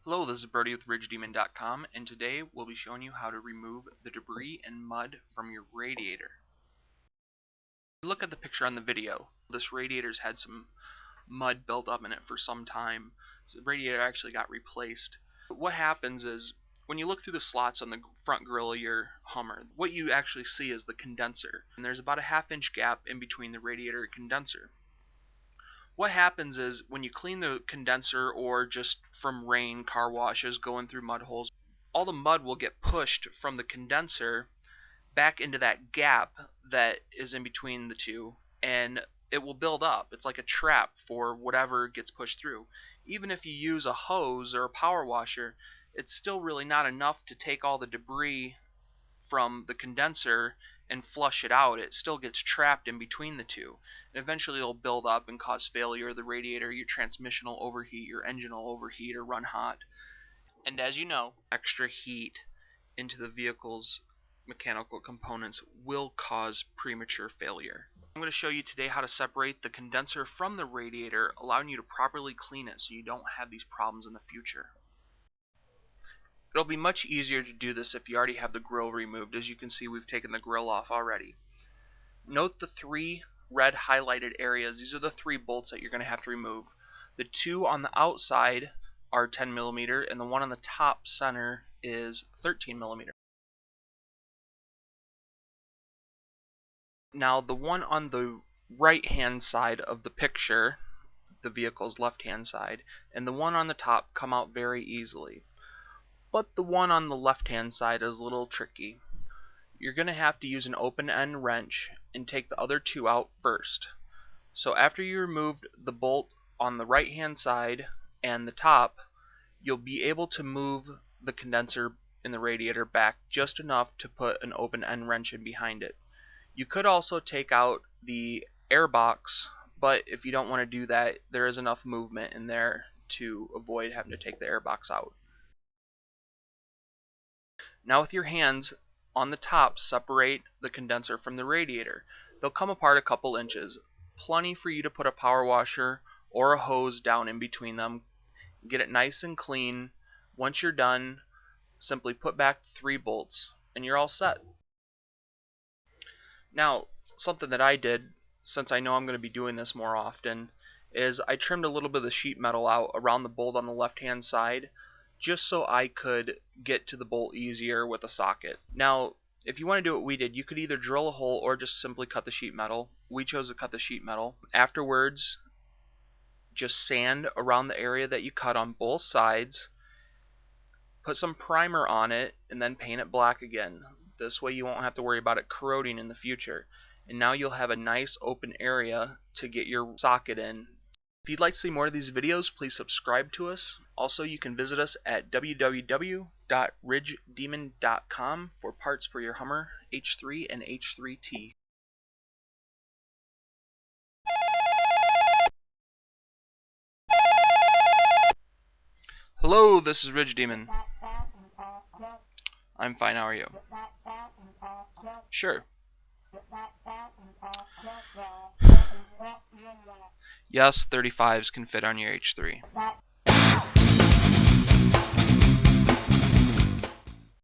Hello, this is Brody with RidgeDemon.com, and today we'll be showing you how to remove the debris and mud from your radiator. Look at the picture on the video. This radiator's had some mud built up in it for some time, so the radiator actually got replaced. What happens is, when you look through the slots on the front grille of your Hummer, what you actually see is the condenser, and there's about a half-inch gap in between the radiator and condenser. What happens is when you clean the condenser or just from rain, car washes, going through mud holes, all the mud will get pushed from the condenser back into that gap that is in between the two, and it will build up. It's like a trap for whatever gets pushed through. Even if you use a hose or a power washer, it's still really not enough to take all the debris from the condenser and flush it out. It still gets trapped in between the two, and eventually it'll build up and cause failure of the radiator. Your transmission will overheat, your engine will overheat or run hot, and as you know, extra heat into the vehicle's mechanical components will cause premature failure. I'm going to show you today how to separate the condenser from the radiator, allowing you to properly clean it so you don't have these problems in the future. It'll be much easier to do this if you already have the grill removed. As you can see, we've taken the grill off already. Note the three red highlighted areas. These are the three bolts that you're going to have to remove. The two on the outside are 10 millimeter, and the one on the top center is 13 millimeter. Now, the one on the right hand side of the picture, the vehicle's left hand side, and the one on the top come out very easily. But the one on the left hand side is a little tricky. You're going to have to use an open end wrench and take the other two out first. So after you removed the bolt on the right hand side and the top, you'll be able to move the condenser in the radiator back just enough to put an open end wrench in behind it. You could also take out the air box, but if you don't want to do that, there is enough movement in there to avoid having to take the air box out. Now with your hands on the top, separate the condenser from the radiator. They'll come apart a couple inches. Plenty for you to put a power washer or a hose down in between them. Get it nice and clean. Once you're done, simply put back the three bolts and you're all set. Now, something that I did, since I know I'm going to be doing this more often, is I trimmed a little bit of the sheet metal out around the bolt on the left hand side, just so I could get to the bolt easier with a socket. Now, if you want to do what we did, you could either drill a hole or just simply cut the sheet metal. We chose to cut the sheet metal. Afterwards, just sand around the area that you cut on both sides, put some primer on it, and then paint it black again. This way you won't have to worry about it corroding in the future. And now you'll have a nice open area to get your socket in. If you'd like to see more of these videos, please subscribe to us. Also, you can visit us at www.RidgeDemon.com for parts for your Hummer H3 and H3T. Hello, this is Ridge Demon. I'm fine, how are you? Sure. Yes, 35s can fit on your H3.